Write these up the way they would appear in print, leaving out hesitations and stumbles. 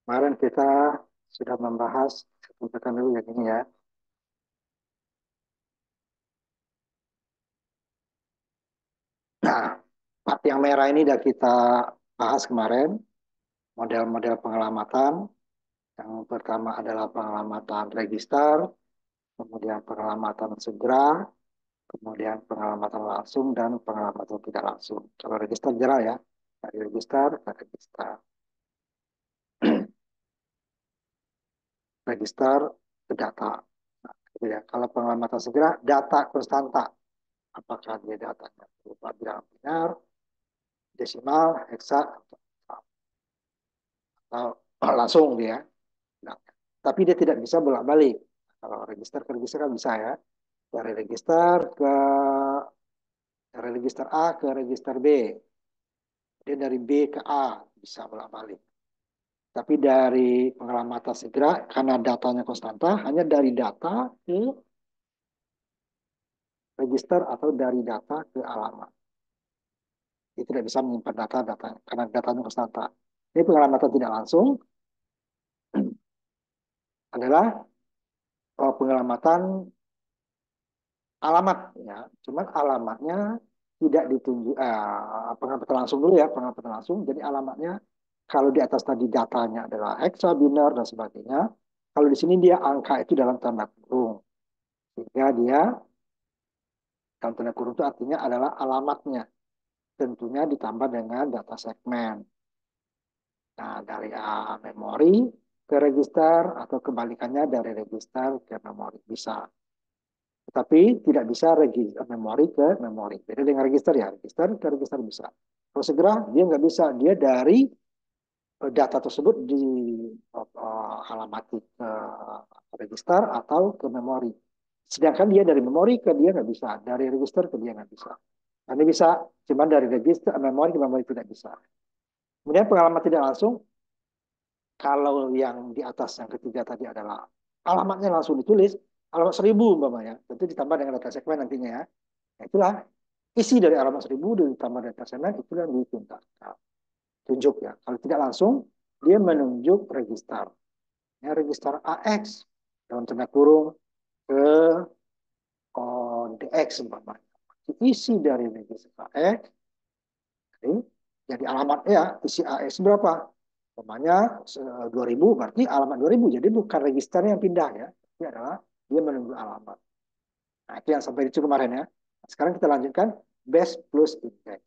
Kemarin kita sudah membahas, sebutkan dulu yang ini ya. Nah, part yang merah ini sudah kita bahas kemarin, model-model pengelamatan. Yang pertama adalah pengelamatan register, kemudian pengelamatan segera, kemudian pengelamatan langsung, dan pengelamatan tidak langsung. Kalau register jelas ya, dari register ke register. Register ke data. Nah, gitu ya. Kalau pengelamatan segera, data konstanta. Apakah dia datanya berupa bilangan binar, desimal, heksa, atau langsung dia. Nah, tapi dia tidak bisa bolak-balik. Kalau register ke register kan bisa ya. Dari register ke dari register A ke register B. Dia dari B ke A bisa bolak-balik. Tapi dari pengelamatan segera, karena datanya konstanta, hanya dari data ke register atau dari data ke alamat. Dia tidak bisa menyimpan data karena datanya konstanta. Ini pengelamatan tidak langsung adalah pengelamatan alamat ya, cuman alamatnya tidak ditunjuk pengamatan langsung dulu ya, pengamatan langsung. Jadi alamatnya kalau di atas tadi datanya adalah hexa, biner dan sebagainya, kalau di sini dia angka itu dalam tanda kurung, sehingga dia dalam tanda kurung itu artinya adalah alamatnya, tentunya ditambah dengan data segmen. Nah, dari memori ke register atau kebalikannya dari register ke memori bisa. Tetapi tidak bisa register memori ke memori. Beda dengan register ya, register ke register bisa. Kalau segera dia nggak bisa, dia dari data tersebut alamati ke register atau ke memori. Sedangkan dia dari memori ke dia nggak bisa, dari register ke dia nggak bisa. Ini bisa, cuma dari register memori ke memori tidak bisa. Kemudian pengalaman tidak langsung, kalau yang di atas yang ketiga tadi adalah alamatnya langsung ditulis, alamat 1000 umpamanya, tentu ditambah dengan data segmen nantinya ya. Nah, itulah isi dari alamat 1000 ditambah data segmen, itulah yang ditunjukkan. Tunjuk ya. Kalau tidak langsung, dia menunjuk register. Ya, register AX dalam tanda kurung ke DX umpamanya. Isi dari register AX, jadi alamatnya ya, isi AX berapa? Umpamanya 2000, berarti alamat 2000. Jadi bukan registernya yang pindah ya. Ini adalah dia menunggu alamat. Nah, itu yang sampai itu kemarin ya. Sekarang kita lanjutkan base plus index.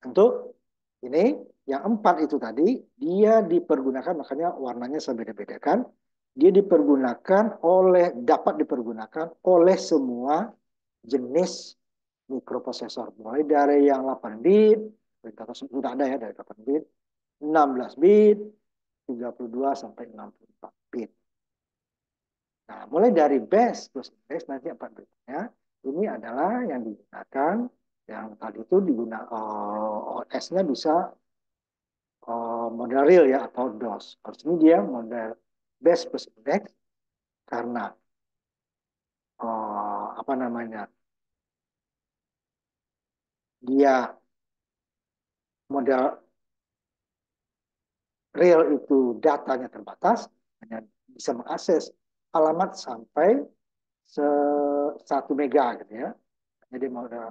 Untuk ini yang 4 itu tadi, dia dipergunakan, makanya warnanya saya beda-bedakan. Dia dipergunakan dapat dipergunakan oleh semua jenis mikroprosesor. Mulai dari yang 8 bit, perintah tersebut sudah ada ya dari 8 bit, 16 bit, 32 sampai 64 bit. Nah, mulai dari base plus base nanti 4 bitnya, ini adalah yang digunakan, yang tadi itu digunakan OS-nya bisa model real ya atau DOS. Kalau sini dia model base plus index karena apa namanya, dia model real itu datanya terbatas, hanya bisa mengakses alamat sampai 1 mega gitu ya. Jadi model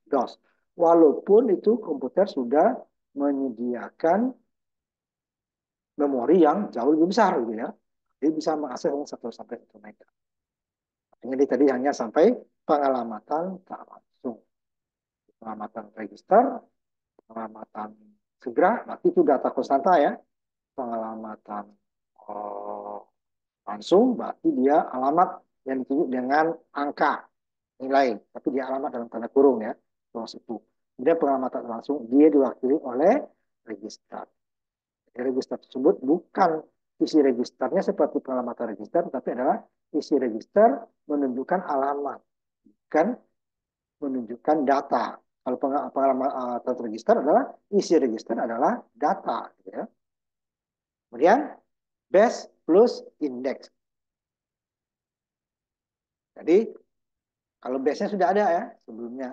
DOS. Walaupun itu komputer sudah menyediakan memori yang jauh lebih besar gitu ya. Jadi bisa mengakses 1 sampai 1 mega. Jadi tadi hanya sampai pengelamatan tak langsung. Pengelamatan register, pengelamatan segera, berarti itu data konstanta ya. Pengelamatan oh, langsung, berarti dia alamat yang ditunjuk dengan angka nilai, tapi dia alamat dalam tanda kurung ya, ruang itu. Kemudian pengamatan langsung dia diwakili oleh register. Jadi, register tersebut bukan isi registernya seperti pengamatan register, tapi adalah isi register menunjukkan alamat, bukan menunjukkan data. Kalau pengamatan register adalah isi register adalah data, gitu ya. Kemudian base plus index. Jadi kalau base-nya sudah ada ya sebelumnya,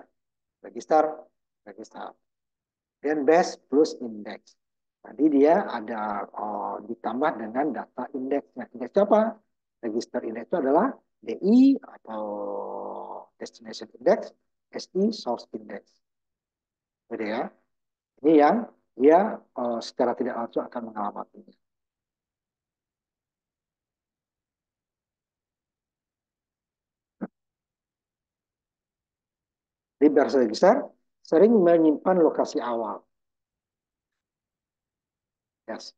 register, register. Dan base plus index. Tadi dia ada ditambah dengan data indeksnya. Indeks apa? Register index itu adalah DI atau Destination Index, SI Source Index. Jadi ya, ini yang dia secara tidak langsung akan mengalamatinya. Di base register sering menyimpan lokasi awal. Yes.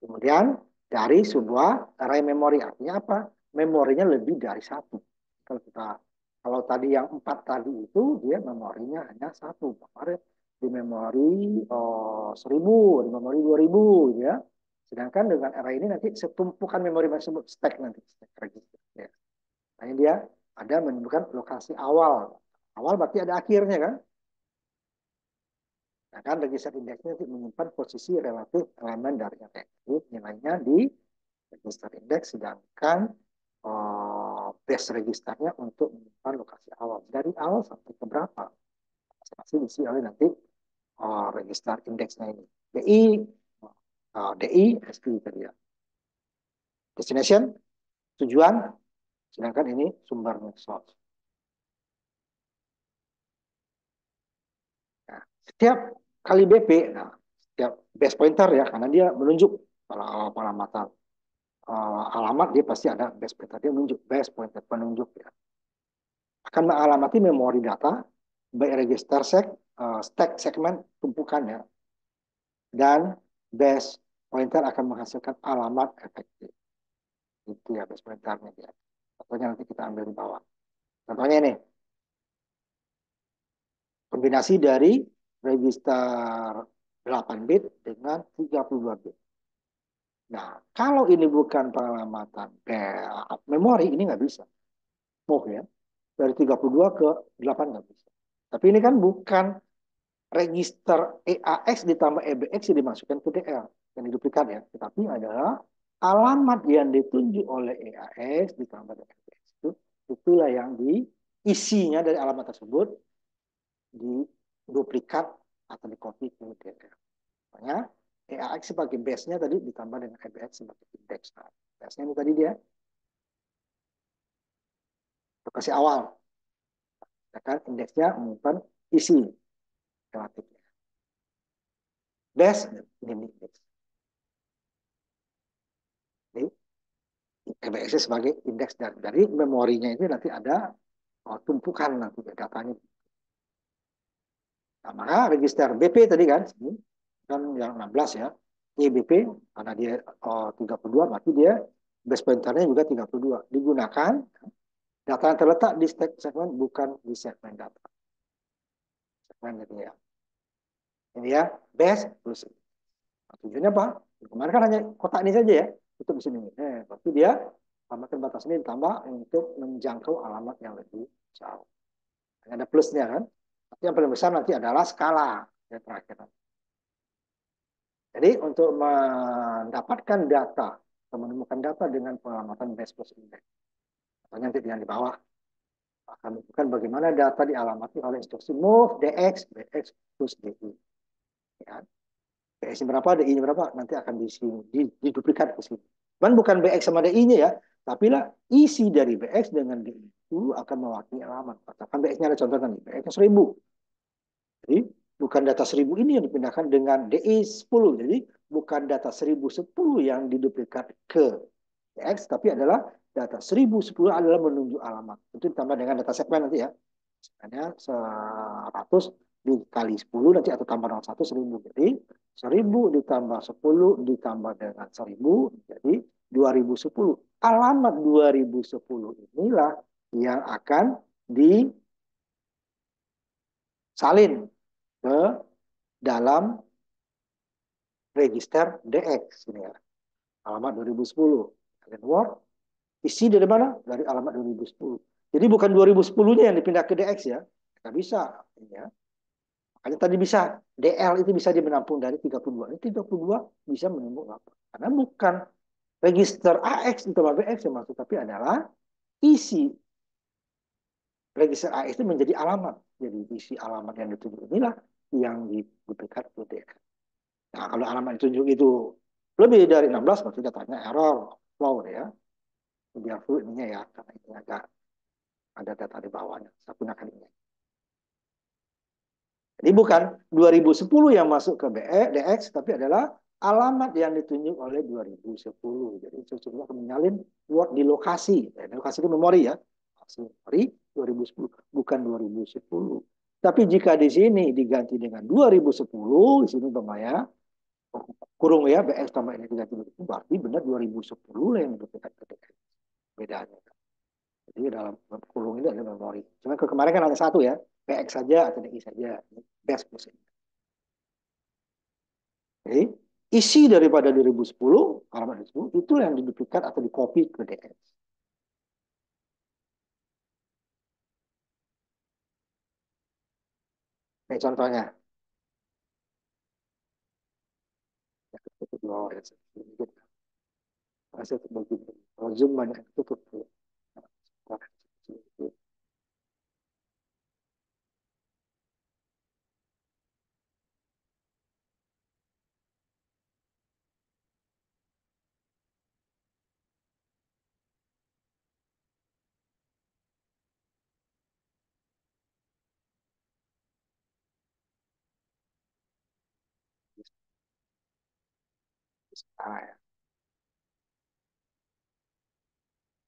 Kemudian dari sebuah array memori, artinya apa? Memorinya lebih dari satu. Kalau kita, kalau tadi yang 4 tadi itu dia memorinya hanya satu. Kemarin di memori 1000, di memori 2000, ya. Sedangkan dengan array ini nanti setumpukan memori tersebut stack nanti, stack register. Ya. Makanya dia ada menyebutkan lokasi awal. Awal berarti ada akhirnya kan? Nah, kan register indeksnya itu menyimpan posisi relatif elemen dari array. Nilainya di register indeks, sedangkan base registernya untuk menyimpan lokasi awal. Dari awal sampai ke berapa? Masing-masing diisi oleh nanti register indeksnya ini. DI, DI, SI tadi ya. Destination, tujuan, sedangkan ini sumbernya source. Nah, setiap kali BP, nah, setiap base pointer ya, karena dia menunjuk kalau pengamatan alamat dia pasti ada base pointer, dia menunjuk base pointer penunjuk ya, akan mengalamati memori data baik register stack segmen tumpukannya, dan base pointer akan menghasilkan alamat efektif. Itu ya base pointernya ya. Contohnya nanti kita ambil di bawah. Contohnya ini kombinasi dari register 8 bit dengan 32 bit. Nah, kalau ini bukan pengalamatan memori, ini nggak bisa. Move ya. Dari 32 ke 8 nggak bisa. Tapi ini kan bukan register EAX ditambah EBX yang dimasukkan ke DL. Yang diduplikat ya. Tetapi adalah alamat yang ditunjuk oleh EAX ditambah dengan EBX. Itulah yang diisinya dari alamat tersebut diduplikat atau dikopi ke DL. Makanya EAX sebagai base-nya tadi ditambah dengan EBX sebagai indeks. Nah, base-nya ini tadi dia lokasi awal. Sedangkan indeksnya menyimpan isi relatifnya. Base ini indeks. Jadi EBX sebagai indeks dari memorinya itu nanti ada tumpukan nanti datanya. Nah, maka register BP tadi kan, kan yang 16 ya, EBP karena dia 32, berarti dia base pointernya juga 32. Digunakan data yang terletak di stack segmen, bukan di segmen data. Segmen gitu ya. Ini ya, base plus. Nah, tujuannya apa? Kemarin kan hanya kotak ini saja ya, tutup di sini. Berarti dia alamat batas ini ditambah untuk menjangkau alamat yang lebih jauh. Ada plusnya kan. Tapi yang paling besar nanti adalah skala yang terakhir. Jadi untuk mendapatkan data atau menemukan data dengan pengamatan base plus index, atau nanti yang di bawah akan menunjukkan bagaimana data dialamati oleh instruksi move dx bx plus di. Ya. BX berapa, DI-nya berapa, nanti akan diduplikat ke sini. Dan bukan BX sama DI-nya ya, tapi lah isi dari BX dengan DI itu akan mewakili alamat. Katakan BX-nya ada contohnya nih, BX-nya 1000. Jadi bukan data 1000 ini yang dipindahkan dengan DI 10. Jadi bukan data 1010 yang diduplikat ke BX, tapi adalah data 1010 adalah menunjuk alamat. Itu ditambah dengan data segmen nanti ya. Segmennya 100 dikali 10 nanti atau tambah 01 1000. Jadi 1000 ditambah 10 ditambah dengan 1000 jadi 2010. Alamat 2010 inilah yang akan disalin ke dalam register DX ini ya. Alamat 2010. Kalian word isi dari mana? Dari alamat 2010. Jadi bukan 2010-nya yang dipindah ke DX ya. Nggak bisa ya. Makanya tadi bisa DL itu bisa menampung dari 32. Ini 32 bisa menumpuk apa? Karena bukan register AX ditambah BX yang masuk, tapi adalah isi register AX itu menjadi alamat. Jadi isi alamat yang dituju inilah yang diberikan ke DL. Nah, kalau alamat ditunjuk itu lebih dari 16, berarti datanya error, flow ya. Biar full ininya ya, karena ini agak ada data di bawahnya. Saya gunakan ini. Jadi bukan 2010 yang masuk ke DX, tapi adalah alamat yang ditunjuk oleh 2010. Jadi sesungguhnya akan menyalin word di lokasi. Lokasi itu memori ya. Memori 2010, bukan 2010. Tapi jika di sini diganti dengan 2010, di sini Bang ya, kurung ya, BX tambah ini diganti 2010, berarti benar 2010 yang dibutuhkan ke DX. Bedanya. Jadi dalam kurung ini ada memori. Cuma kemarin kan hanya satu ya, PX saja atau DI saja. Best plus. Jadi isi daripada 2010, halaman 2010, itu yang diduplikat atau dikopi ke DX. Ini contohnya. Oh, ya, sedikit. Saya bagi. Kalau Zoom banyak tutup. Ah, ya.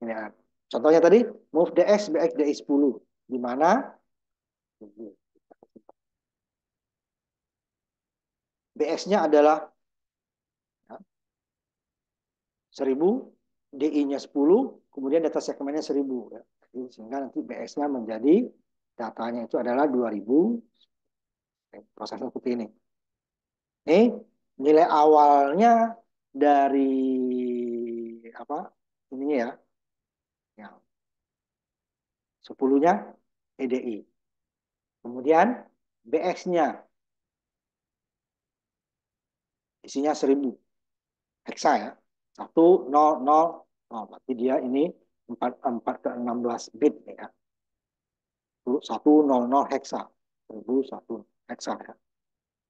Ini ya. Contohnya tadi, move DX, BX, DI 10. Di mana BX-nya adalah ya, 1000, DI-nya 10, kemudian data segmennya 1000. Ya. Jadi, sehingga nanti BX-nya menjadi datanya itu adalah 2000. Prosesnya seperti ini. Ini nilai awalnya dari apa? Ininya ya, yang 10-nya EDI. Kemudian BX-nya isinya 1000 hexa ya. 1000. Berarti dia ini 4 ke 16 bit ya. 100 hexa. 1001 hexa ya.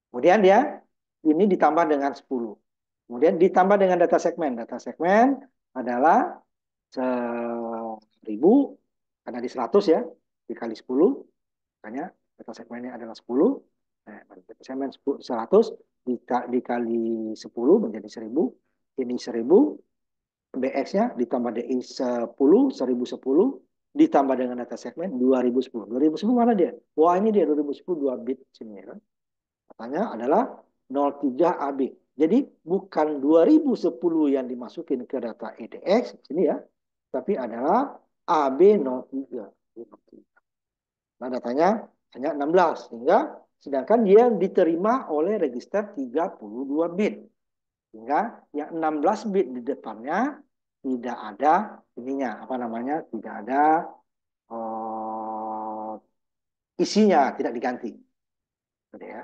Kemudian dia ini ditambah dengan 10. Kemudian ditambah dengan data segmen. Data segmen adalah 1000 karena di 100 ya, dikali 10, makanya data segmennya adalah 10. Nah, data segmen 100 dikali 10 menjadi 1000. Ini 1000, BX-nya ditambah DI 10, 1010, ditambah dengan data segmen 2010. 2010 mana dia? Wah, ini dia 2010 2 bit sini ya. Katanya adalah 03 AB. Jadi bukan 2010 yang dimasukin ke data EDX sini ya, tapi adalah AB03. Nah, datanya hanya 16 sehingga sedangkan dia diterima oleh register 32 bit. Sehingga yang 16 bit di depannya tidak ada ininya, apa namanya? Tidak ada uh, isinya, tidak diganti. Gitu ya.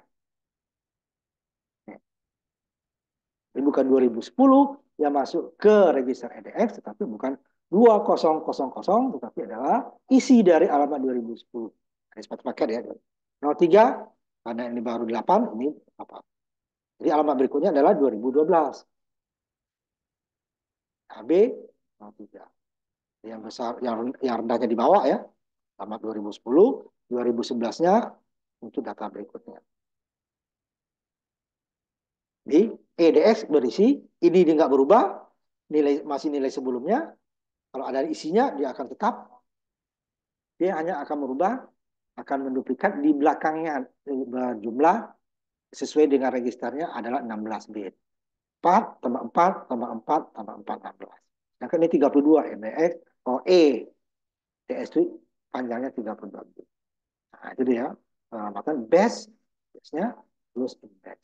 Jadi bukan 2010 yang masuk ke register EDX, tetapi bukan 2000, tetapi adalah isi dari alamat 2010. Ada sepatu paket ya. 03, karena ini baru 8, ini apa? Jadi alamat berikutnya adalah 2012. AB 03. Yang besar, yang rendahnya di bawah ya. Alamat 2010, 2011-nya untuk data berikutnya. Di EDX berisi, ini nggak berubah, masih nilai sebelumnya. Kalau ada isinya, dia akan tetap. Dia hanya akan merubah, akan menduplikat di belakangnya berjumlah sesuai dengan registernya adalah 16 bit. 4 tambah 4 tambah 4 tambah 4 16. Yang ini 32 MBX. Oh DS itu panjangnya 32 bit. Nah, itu dia pengamatan base, base-nya plus index.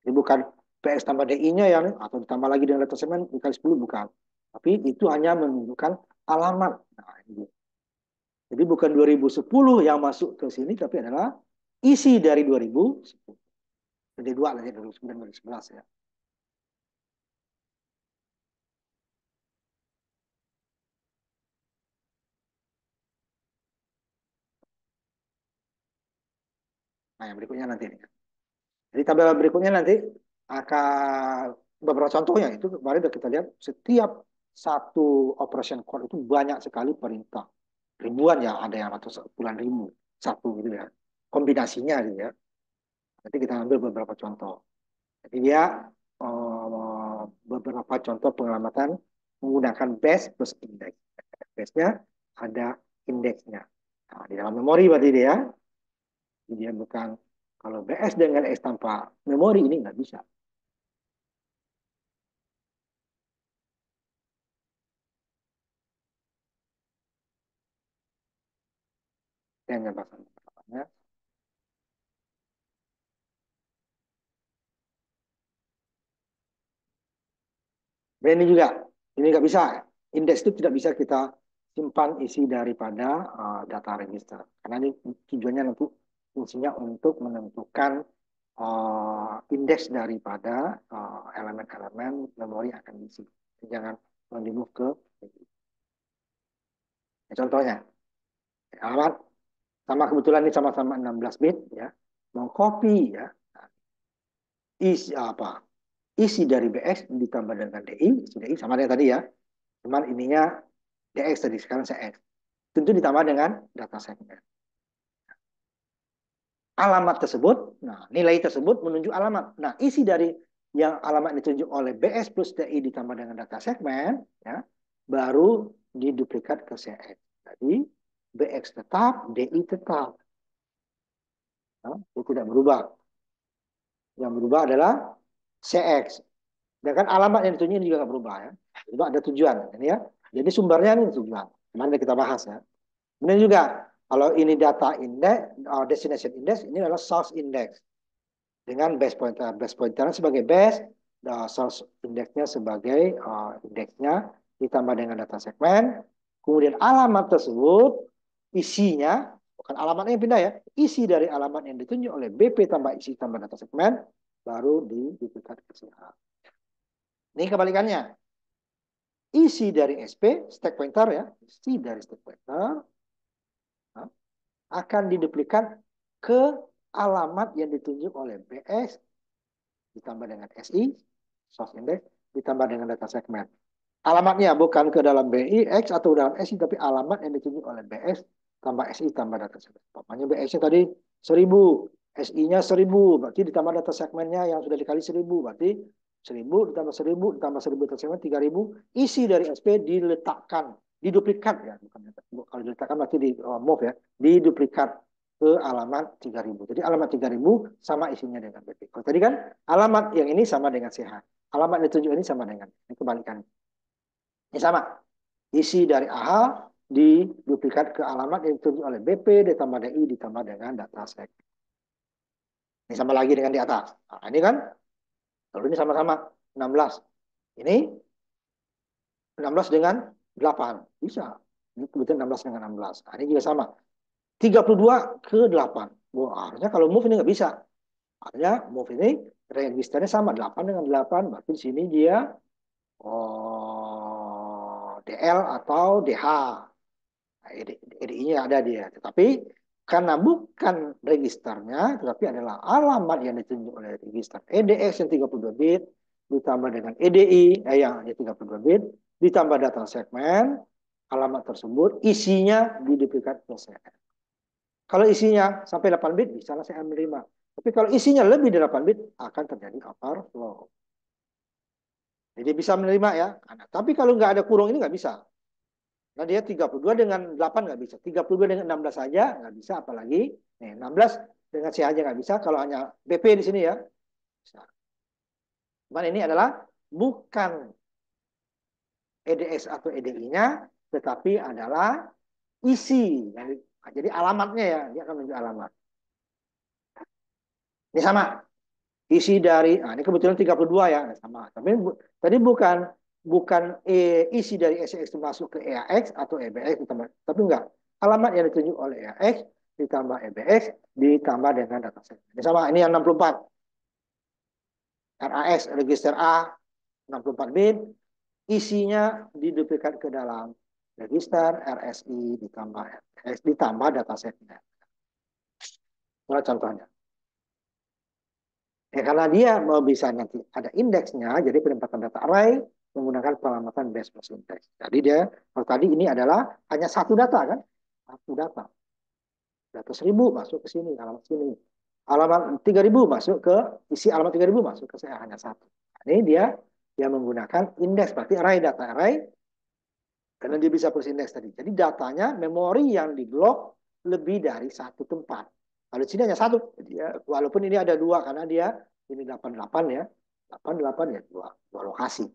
Jadi bukan PS tambah DI-nya yang atau ditambah lagi dengan data segmen dikali 10 bukan. Tapi itu hanya menunjukkan alamat. Nah, ini. Jadi bukan 2010 yang masuk ke sini tapi adalah isi dari 2010. Jadi dua lagi 2009 2011 ya. Nah, yang berikutnya nanti nih. Jadi tabel berikutnya nanti akan beberapa contohnya itu kemarin sudah kita lihat setiap satu operation code itu banyak sekali perintah. Ribuan ya, ada yang ratus puluhan ribu satu gitu ya. Kombinasinya gitu ya. Nanti kita ambil beberapa contoh. Jadi dia beberapa contoh pengamatan menggunakan base plus index. Base-nya ada indeksnya. Nah, di dalam memori berarti dia. Jadi dia bukan kalau BS dengan X tanpa memori ini nggak bisa. Dan yang bahasa ini juga, ini nggak bisa. Indeks itu tidak bisa kita simpan isi daripada data register. Karena ini tujuannya nanti fungsinya untuk menentukan indeks daripada elemen-elemen memori yang akan diisi. Jangan di move ke ya, contohnya alamat sama kebetulan ini sama-sama 16 bit ya. Mau copy ya. Isi apa? Isi dari BX ditambah dengan DI, isi DI sama dengan tadi ya. Cuman ininya DX tadi, sekarang CX. Tentu ditambah dengan data segmen. Alamat tersebut, nah nilai tersebut menunjuk alamat. Nah, isi dari yang alamat ditunjuk oleh BS plus DI ditambah dengan data segmen, ya, baru diduplikat ke CX. Jadi, BX tetap, DI tetap. Nah, itu tidak berubah. Yang berubah adalah CX. Dan kan alamat yang ditunjuk ini juga nggak berubah ya. Itu ada tujuan ini ya. Jadi sumbernya ini tujuan. Kemarin kita bahas ya. Kemudian juga kalau ini data index, destination index, ini adalah source index dengan base pointer. Base pointer sebagai base, source indexnya sebagai indeksnya ditambah dengan data segmen. Kemudian alamat tersebut isinya bukan alamatnya yang pindah ya, isi dari alamat yang ditunjuk oleh BP tambah isi tambah data segmen baru diduplikat ke CA. Ini kebalikannya. Isi dari SP, stack pointer ya, isi dari stack pointer akan diduplikat ke alamat yang ditunjuk oleh BS ditambah dengan SI, source index, ditambah dengan data segmen. Alamatnya bukan ke dalam BI, X atau dalam SI, tapi alamat yang ditunjuk oleh BS tambah SI tambah data segmen. Pokoknya BS-nya tadi 1000, SI-nya 1000, berarti ditambah data segmennya yang sudah dikali 1000, berarti 1000 ditambah 1000 ditambah 1000 data segmen 3000, isi dari SP diletakkan, diduplikat ya, bukan kalau diletakkan berarti di move ya, diduplikat ke alamat 3000. Jadi alamat 3000 sama isinya dengan BP. Kalau tadi kan alamat yang ini sama dengan CH. Alamat yang ditunjuk ini sama dengan ini kebalikan. Ini sama. Isi dari AH diduplikat ke alamat yang ditunjuk oleh BP ditambah DI ditambah dengan data set. Ini sama lagi dengan di atas. Nah, ini kan kalau ini sama-sama 16. Ini 16 dengan 8. Bisa. Ini kebetulan 16 dengan 16. Nah, ini juga sama. 32 ke 8. Wah, harusnya kalau move ini nggak bisa. Artinya move ini registernya sama 8 dengan 8. Berarti di sini dia DL atau DH. Nah, EDI-nya ada dia. Tetapi karena bukan registernya, tetapi adalah alamat yang ditunjuk oleh register EDX yang 32 bit, ditambah dengan EDI yang 32 bit, ditambah data segmen, alamat tersebut, isinya diduplikat ke CR. Kalau isinya sampai 8 bit, bisa saya menerima. Tapi kalau isinya lebih dari 8 bit, akan terjadi overflow. Jadi bisa menerima ya. Nah, tapi kalau nggak ada kurung ini nggak bisa. Nah dia 32 dengan 8 nggak bisa. 32 dengan 16 saja nggak bisa. Apalagi nih, 16 dengan C aja nggak bisa. Kalau hanya BP di sini ya. Bisa. Cuman ini adalah bukan EDS atau EDI-nya. Tetapi adalah isi. Jadi alamatnya ya. Dia akan menunjuk alamat. Ini sama. Isi dari, nah ini kebetulan 32 ya. Sama. Tapi tadi bukan isi dari SX itu masuk ke EAX atau EBX ditambah, tapi enggak. Alamat yang ditunjuk oleh EAX ditambah EBX ditambah dengan data set. Ini sama, ini yang 64. RAX register A 64 bit, isinya diduplikat ke dalam register RSI ditambah RS ditambah data setnya. Nah, contohnya. Ya, karena dia mau bisa nanti ada indeksnya, jadi penempatan data array menggunakan pengamatan base plus index. Jadi dia, kalau tadi ini adalah hanya satu data kan, satu data. Data 1000 masuk ke sini, alamat sini. Alamat 3000 masuk ke, isi alamat 3000 masuk ke saya hanya satu. Ini dia menggunakan indeks, berarti array, data array, karena dia bisa plus indeks tadi. Jadi datanya, memori yang diblok lebih dari satu tempat. Kalau di sini hanya satu, jadi ya, walaupun ini ada dua, karena dia ini 88 ya, 88 ya dua lokasi.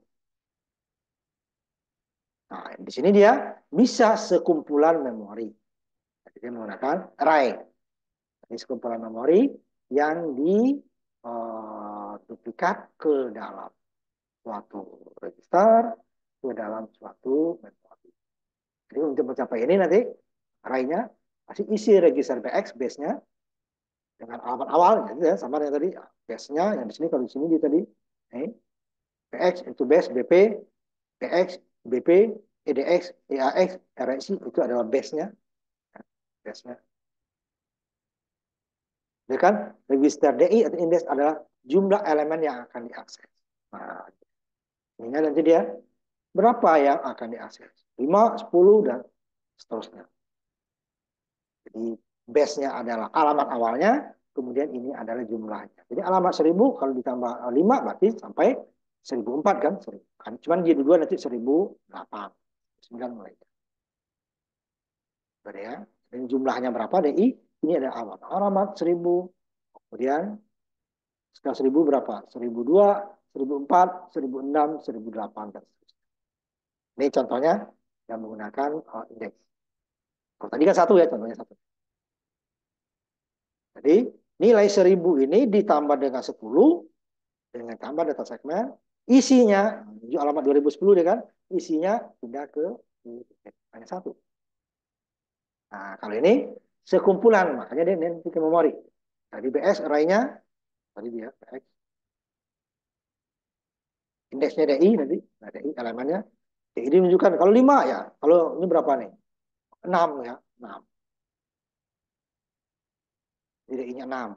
Nah, di sini dia bisa sekumpulan memori. Jadi dia menggunakan array. Jadi sekumpulan memori yang duplikat ke dalam suatu register, ke dalam suatu memori. Jadi untuk mencapai ini nanti array-nya masih isi register BX base-nya dengan alamat awal gitu ya, sama dengan tadi base-nya yang di sini, kalau di sini di tadi ini BX itu base BP, BX, BP, EDX, EAX, RSI itu adalah base-nya, base-nya. Jadi kan register DI atau indeks adalah jumlah elemen yang akan diakses. Nah, ini nanti dia berapa yang akan diakses? 5, 10, dan seterusnya. Jadi base-nya adalah alamat awalnya, kemudian ini adalah jumlahnya. Jadi alamat 1000 kalau ditambah 5 berarti sampai 1004 kan? Cuman di dua nanti 1008. 9 mulai. Berarti ya. Dan jumlahnya berapa DI? Ini ada alamat 1000. Kemudian setelah 1000 berapa? 1002, 1004, 1006, 1008 dan seterusnya. Ini contohnya yang menggunakan indeks. Kalau tadi kan satu ya, contohnya satu. Jadi nilai 1000 ini ditambah dengan 10, dengan tambah data segmen, isinya, alamat 2010 deh kan, isinya pindah ke hanya satu. Nah, kalau ini sekumpulan, makanya dia nanti ke memori. Tadi BS array-nya, tadi dia BX. Indeksnya DI nanti, nah, DI elemennya. DI ini menunjukkan, kalau 5 ya, kalau ini berapa nih? 6 ya, 6. Jadi DI-nya 6.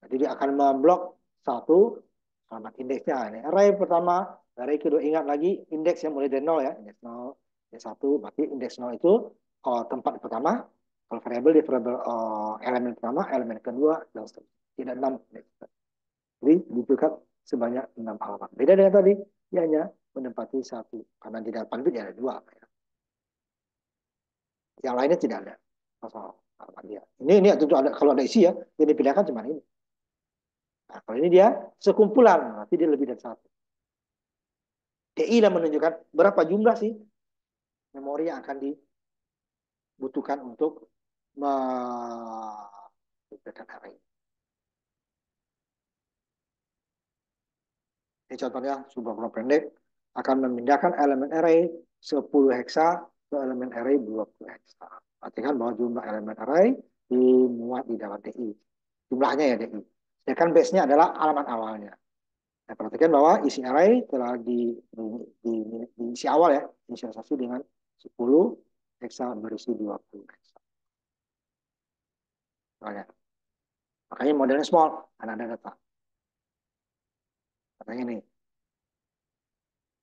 Jadi dia akan memblok satu alamat indeksnya. Ini array pertama, array kedua, ingat lagi indeks yang mulai dari 0 ya, indeks 0, indeks 1, berarti indeks 0 itu tempat pertama, kalau variabel di variabel elemen pertama, elemen kedua, dan seterusnya. Tidak 6. Jadi dibutuhkan sebanyak 6 halaman. Beda dengan tadi, dia hanya menempati satu. Karena di 8 bit ya ada 2. Yang lainnya tidak ada masalah halaman dia. Ini tentu ada, kalau ada isi ya, yang dipindahkan cuma ini. Nah, kalau ini dia sekumpulan, nanti dia lebih dari satu. DI lah menunjukkan berapa jumlah sih memori yang akan dibutuhkan untuk membutuhkan array. Ini contohnya sebuah program pendek akan memindahkan elemen array 10 heksa ke elemen array 20 heksa. Perhatikan bahwa jumlah elemen array dimuat di dalam DI. Jumlahnya ya DI. Sedangkan base-nya adalah alamat awalnya. Nah, perhatikan bahwa isi array telah diisi awal ya, inisialisasi dengan 10 heksa berisi 20 heksa. Makanya modelnya small, karena ada data. Katanya nih,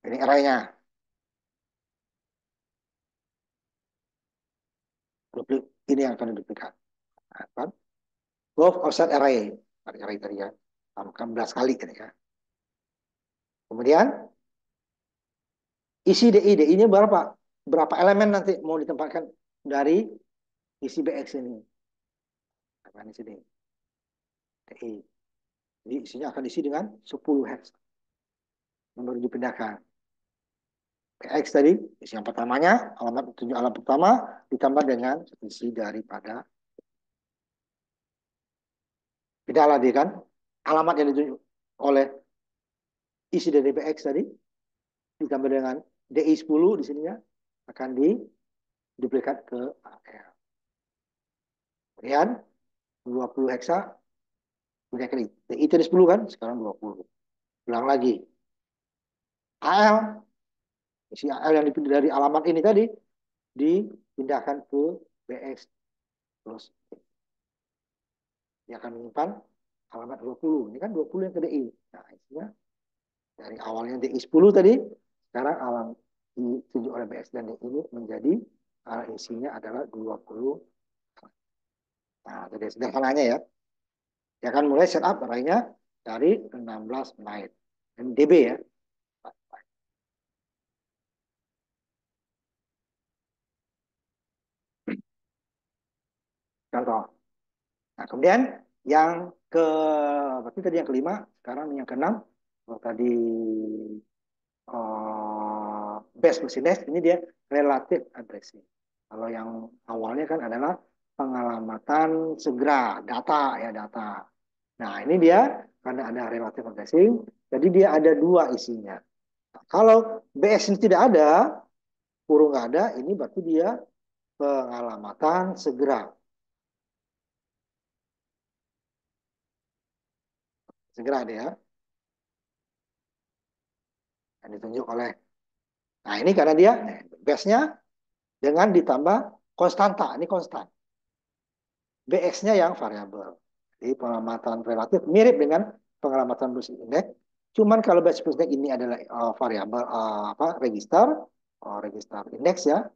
ini array-nya. Ini yang akan diduplikat. Nah, kan? Both offset array. Array tadi ya. Tambahkan 11 kali gitu ya. Kemudian isi DI. DI-nya berapa? Berapa elemen nanti mau ditempatkan dari isi BX ini. Nah, di sini. DI. Jadi isinya akan diisi dengan 10 hex. Baru dipindahkan. BX tadi, isi yang pertamanya, alamat tujuh alamat pertama, ditambah dengan isi daripada. Beda lagi kan? Alamat yang ditunjuk oleh isi dari BX tadi, ditambah dengan DI 10 di sininya, akan diduplikat ke AL. Kemudian 20 heksa punya kali. DI tadi 10 kan, sekarang 20. Ulang lagi. AL, isi AL yang dipindah dari alamat ini tadi, dipindahkan ke BX terus. Dia akan menyimpan alamat 20. Ini kan 20 yang ke DI. Nah, isinya dari awalnya DI 10 tadi, sekarang alam ditunjuk oleh BS dan DI ini menjadi isinya adalah 20. Nah, jadi sederhananya ya. Ya kan mulai setup arraynya dari 16 byte. DB ya. Contoh. Nah, kemudian yang ke berarti tadi yang kelima, sekarang yang keenam. Kalau tadi base plus index ini dia relative addressing. Kalau yang awalnya kan adalah pengalamatan segera data ya data. Nah ini dia karena ada relative addressing, jadi dia ada dua isinya. Nah, kalau BS ini tidak ada, kurung nggak ada, ini berarti dia pengalamatan segera. Segera dia yang ditunjuk oleh. Nah ini karena dia base-nya dengan ditambah konstanta, ini konstan. BX-nya yang variabel. Jadi pengamatan relatif mirip dengan pengamatan basic index. Cuman kalau basic index ini adalah variabel apa register, register index ya,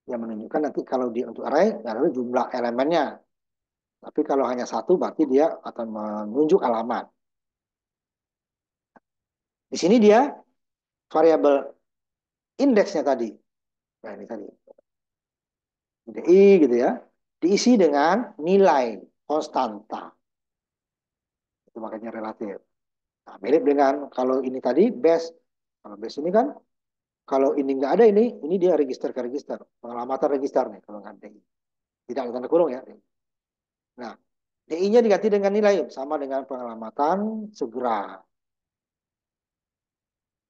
yang menunjukkan nanti kalau dia untuk array adalah jumlah elemennya. Tapi kalau hanya satu berarti dia akan menunjuk alamat. Di sini dia variabel indeksnya tadi. Nah, ini tadi. DI gitu ya. Diisi dengan nilai konstanta. Itu makanya relatif. Nah, mirip dengan kalau ini tadi base. Kalau base ini kan kalau ini nggak ada ini dia register ke register, pengalamatan register nih kalau nggak DI. Tidak ada tanda kurung ya. Nah, DI-nya diganti dengan nilai sama dengan pengalamatan segera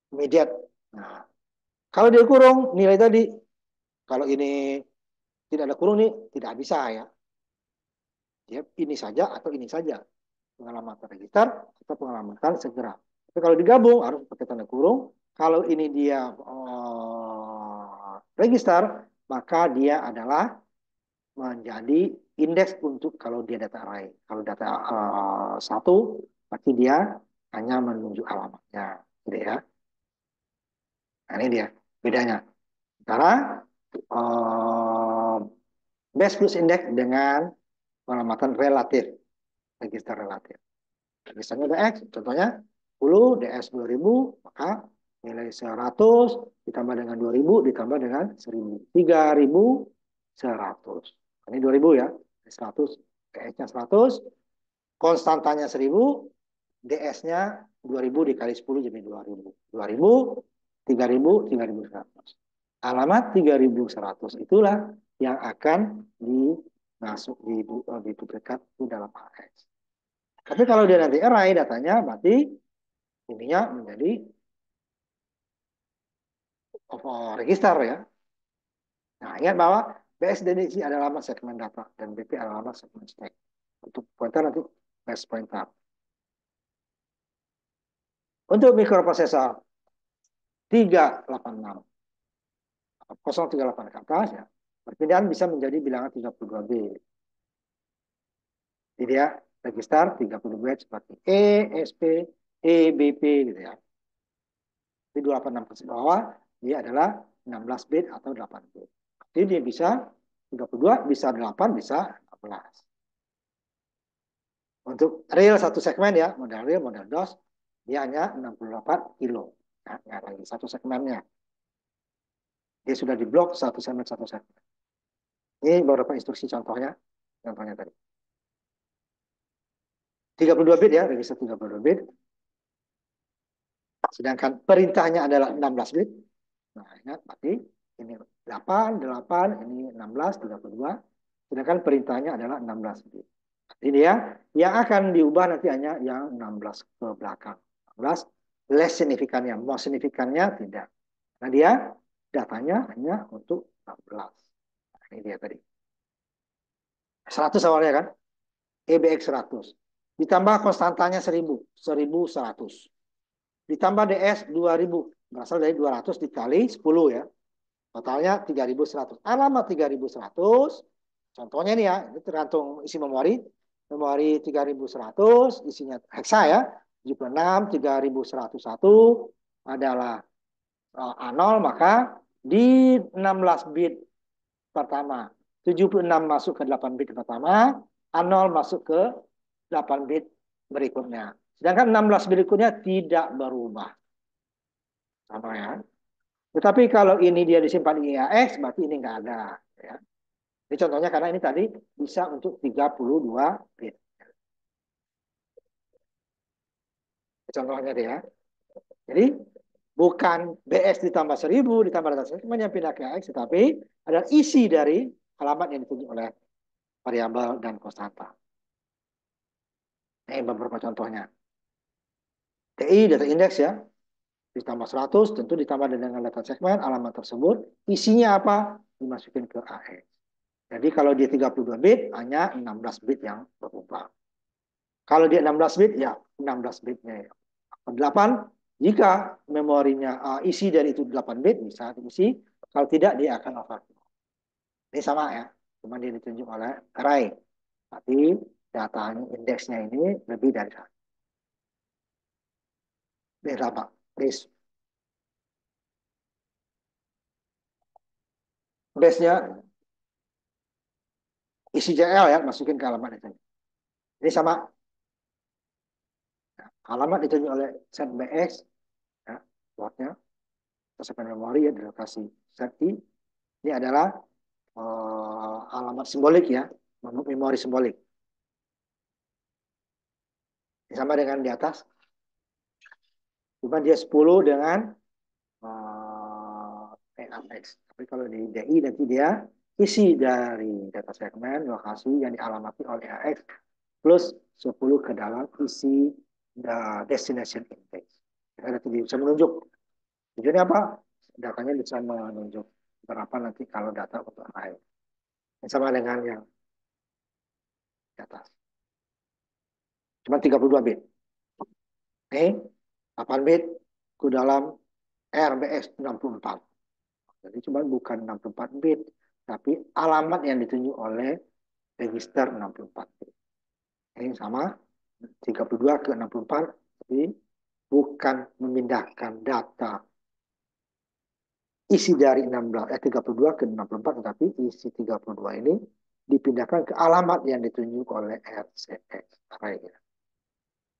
immediate. Nah, kalau dia kurung nilai tadi, kalau ini tidak ada kurung nih tidak bisa ya. Dia ini saja atau ini saja pengalamatan register atau pengalamatan segera. Tapi kalau digabung harus pakai tanda kurung. Kalau ini dia register, maka dia adalah menjadi indeks untuk kalau dia data array. Kalau data satu, berarti dia hanya menunjuk alamatnya. Gitu ya. Nah, ini dia bedanya. Sekarang uh, base plus indeks dengan pengamatan relatif, register relatif. Misalnya DX, contohnya 10, DS 2000, maka nilai 100 ditambah dengan 2000 ditambah dengan 1000. 3100. Ini 2000 ya. 100, DS-nya 100, konstantanya 1000, DS-nya 2000 dikali 10 jadi 2000. 2000, 3000, 3100. Alamat 3100 itulah yang akan dimasuk di duplikat di dalam AX. Tapi kalau dia nanti array datanya, berarti ininya menjadi register ya. Nah, ingat bahwa BSDDC adalah alamat segmen data dan BP adalah alamat segmen stack. Untuk pointer nanti base pointer. Untuk mikroprosesor 386, 038 ke atas ya, perpindahan bisa menjadi bilangan 32 bit. Jadi dia register 30 bit seperti E, SP, E, BP gitu ya. Di 286 ke bawah dia adalah 16 bit atau 8 bit. Jadi dia bisa 32, bisa 8, bisa 16. Untuk real satu segmen ya, model real, model DOS, dia hanya 68 kilo. Nah, nggak lagi satu segmennya. Dia sudah diblok satu segmen, satu segmen. Ini beberapa instruksi contohnya. Contohnya tadi. 32 bit ya, register 32 bit. Sedangkan perintahnya adalah 16 bit. Nah, ingat, berarti ini 8, 8, ini 16, 32. Sedangkan perintahnya adalah 16 bit. Ini ya, yang akan diubah nanti hanya yang 16 ke belakang. 16 less signifikannya, more signifikannya tidak. Nah dia datanya hanya untuk 16. Nah, ini dia tadi. 100 awalnya kan, EBX 100. Ditambah konstantanya 1000, 1100. Ditambah DS 2000, berasal dari 200 dikali 10 ya. Totalnya 3100. Alamat 3100, contohnya nih ya, ini tergantung isi memori. memori 3100 isinya heksa ya, 76 3101 adalah A0, maka di 16 bit pertama 76 masuk ke 8 bit pertama, A0 masuk ke 8 bit berikutnya. Sedangkan 16 berikutnya tidak berubah. Sama ya. Tetapi kalau ini dia disimpan di IAX, berarti ini nggak ada. Ya. Ini contohnya karena ini tadi bisa untuk 32 bit. Contohnya dia. Jadi bukan BS ditambah 1000 ditambah data segmen yang pindah ke IAX, tetapi adalah isi dari alamat yang ditunjuk oleh variabel dan konstanta. Ini beberapa contohnya. TI, data indeks ya, ditambah 100, tentu ditambah dengan data segmen, alamat tersebut, isinya apa? Dimasukin ke AX. Jadi kalau dia 32 bit, hanya 16 bit yang berubah. Kalau dia 16 bit, ya 16 bitnya. Ya. 8, jika memorinya isi dari itu 8 bit, bisa diisi. Kalau tidak, dia akan overflow. Ini sama ya, cuma dia ditunjuk oleh array. Tapi datanya, indeksnya ini lebih dari satu. Berapa? Base. Base-nya isi JL ya, masukin ke alamat itu. Ini sama. Ya, alamat ditunjuk oleh set BX, ya, buatnya, tersebut memori ya, di lokasi set I. Ini adalah alamat simbolik ya, memori simbolik. Ini sama dengan di atas, cuma dia 10 dengan AX. Tapi kalau di DI nanti dia isi dari data segmen lokasi yang dialamati oleh AX plus 10 ke dalam isi destination index. Kita nanti bisa menunjuk. Tujuannya apa? Datanya bisa menunjuk berapa nanti kalau data untuk array. Yang sama dengan yang di atas. Cuma 32 bit. Oke, 8 bit ke dalam RBS 64. Jadi cuma bukan 64 bit, tapi alamat yang ditunjuk oleh register 64 bit. Ini sama 32 ke 64, tapi bukan memindahkan data isi dari 32 ke 64, tetapi isi 32 ini dipindahkan ke alamat yang ditunjuk oleh RCX.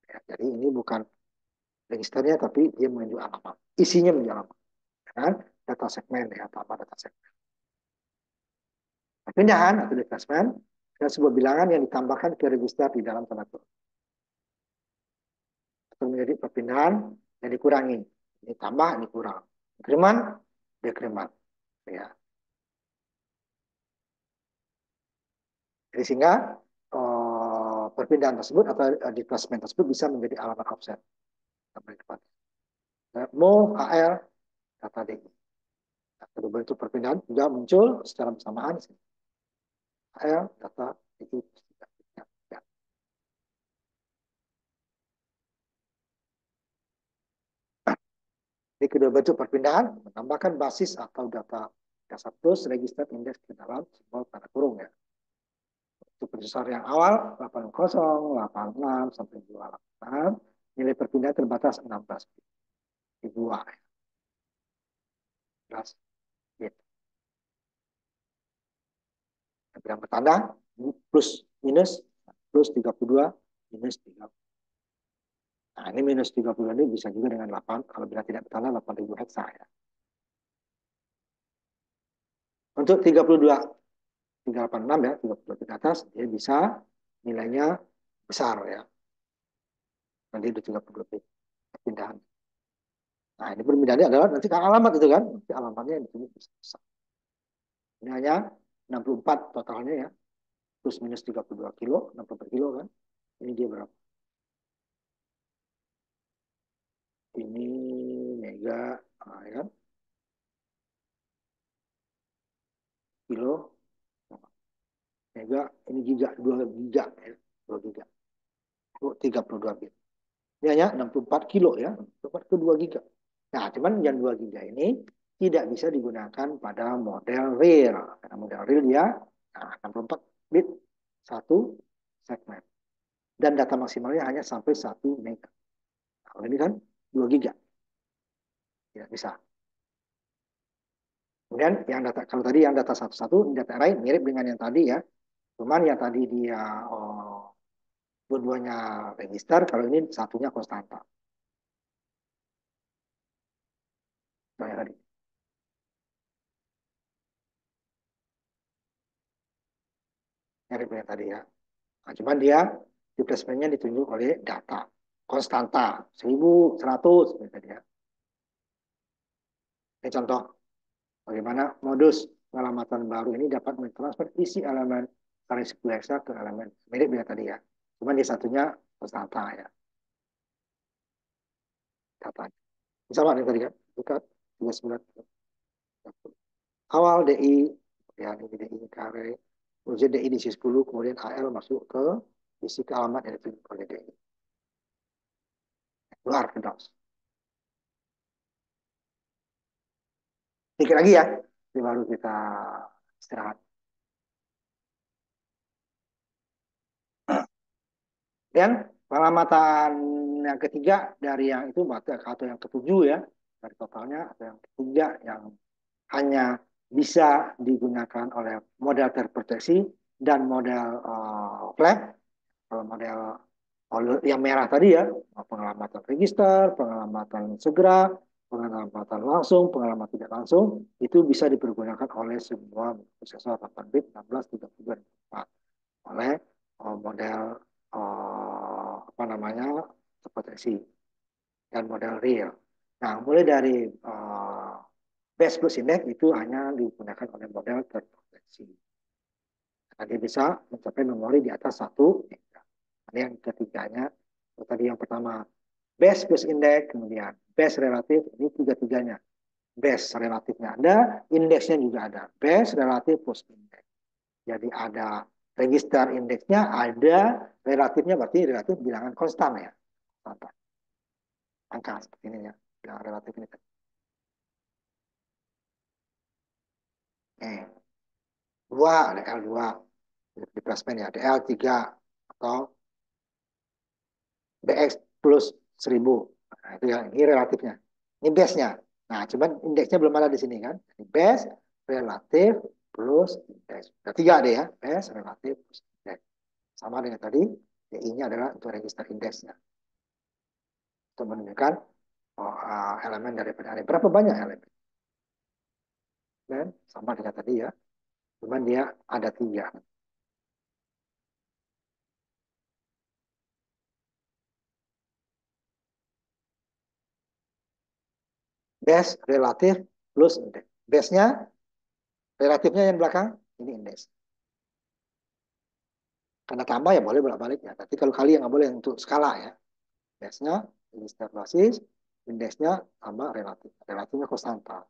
Ya, jadi ini bukan registernya, tapi dia menunjuk alamat. Isinya menunjuk alamat. Kan? Data segmen ya, atau apa data segmen. Perpindahan atau detachment adalah sebuah bilangan yang ditambahkan ke register di dalam tanda kurung. Atau menjadi perpindahan yang dikurangi. Ini tambah, ini kurang. Dekreman, dekreman. Ya. Jadi sehingga perpindahan tersebut atau detachment tersebut bisa menjadi alamat offset. Mo, AL, data DI. Kedua bentuk perpindahan juga muncul secara bersamaan. AL, data DI. Ya. Di kedua bentuk perpindahan menambahkan basis atau data dasar plus register indeks ke dalam simbol tanda kurung ya. Untuk prosesor yang awal 80, 86 sampai 286, nilai perpindahan terbatas 16 bit. Di 2 bit. Yang bertanda plus minus plus 32 minus 30. Nah, ini minus 30 ini bisa juga dengan 8, kalau bila tidak bertanda 8000 heksa ya. Untuk 32 386 ya, 32 ke atas, dia bisa nilainya besar ya. Nanti itu 32 bit perpindahan. Nah, ini perpindahannya adalah nanti kan alamat itu kan, nanti alamatnya yang disini besar. Ini hanya 64 totalnya ya, plus minus 32 kilo, 64 kilo kan. Ini dia berapa? Ini mega, nah, ya kan? Kilo, mega, ini giga, 2 giga ya, 2 giga. 32 bit. Ini hanya 64 kilo ya, 64 ke 2 giga. Nah, cuman yang 2 giga ini tidak bisa digunakan pada model real. Karena model real dia nah, 64 bit satu segmen. dan data maksimalnya hanya sampai 1 mega. Kalau ini kan 2 giga, tidak bisa. Kemudian yang data, kalau tadi yang data satu-satu, data array mirip dengan yang tadi ya. Cuman yang tadi dia dua-duanya register, kalau ini satunya konstanta. Kayak tadi. Mirip dengan tadi ya. Nah, cuman dia di placementnya ditunjuk oleh data. Konstanta, 1100. Tadi ya. Ini contoh bagaimana modus pengamatan baru ini dapat mentransfer isi elemen array 10 hexa ke elemen. Mirip dengan tadi ya. Cuman di satunya konstanta ya. Data. Sama dengan tadi kan. Bukan 39. Awal DI, ya ini DI kare, kemudian DI di isi 10, kemudian AL masuk ke isi ke alamat yang ditunjuk oleh DI. Keluar ke DOS. Dikit lagi ya, ini baru kita istirahat. Dan pengamatan yang ketiga dari yang itu atau yang ketujuh ya, dari totalnya atau yang ketiga yang hanya bisa digunakan oleh model terproteksi dan model flat. Kalau model yang merah tadi ya, pengamatan register, pengamatan segera, pengamatan langsung, pengamatan tidak langsung, itu bisa dipergunakan oleh semua prosesor 8 bit 16, 32, dan 4 oleh model apa namanya terproteksi dan model real. Nah, mulai dari base plus index itu hanya digunakan oleh model terproteksi. Nah, dia bisa mencapai memori di atas 1 mega. Nah, yang ketiganya, tadi yang pertama base plus index, kemudian base relatif, ini tiga-tiganya. Base relatifnya ada, indeksnya juga ada. Base relatif plus index. Jadi ada register indeksnya, ada relatifnya, berarti relatif bilangan konstan ya. Konstan. Angka seperti ini ya, bilangan relatif ini. Eh, 2, ada L2, di plasmen ya, ada L3, atau BX plus 1000. Nah, itu ya, ini relatifnya. Ini base-nya. Nah, cuman indeksnya belum ada di sini kan. Ini base, relatif, plus indeks. Ada 3 deh ya. Base, relatif, plus indeks. Sama dengan tadi, DI-nya adalah untuk register indeksnya. Untuk menunjukkan elemen daripada array. Berapa banyak elemen? Dan sama dengan tadi ya. Cuman dia ada 3. Base, relatif, plus indeks. Base-nya, relatifnya yang belakang, ini indeks. Karena tambah ya boleh bolak-balik ya. Tapi kalau kali yang nggak boleh untuk skala ya. Base-nya, register basis, indeksnya tambah relatif. Relatifnya konstanta.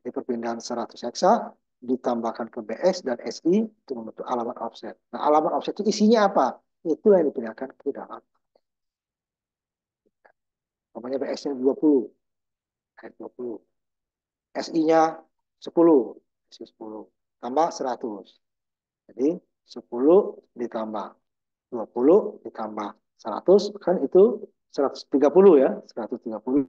Jadi perpindahan 100 hexa ditambahkan ke BS dan SI untuk membentuk alamat offset. Nah, alamat offset itu isinya apa? Itu yang dipindahkan ke dalam. Namanya BS-nya 20. 20. SI-nya 10. SI 10. Tambah 100. Jadi 10 ditambah 20 ditambah 100 kan itu 130 ya. 130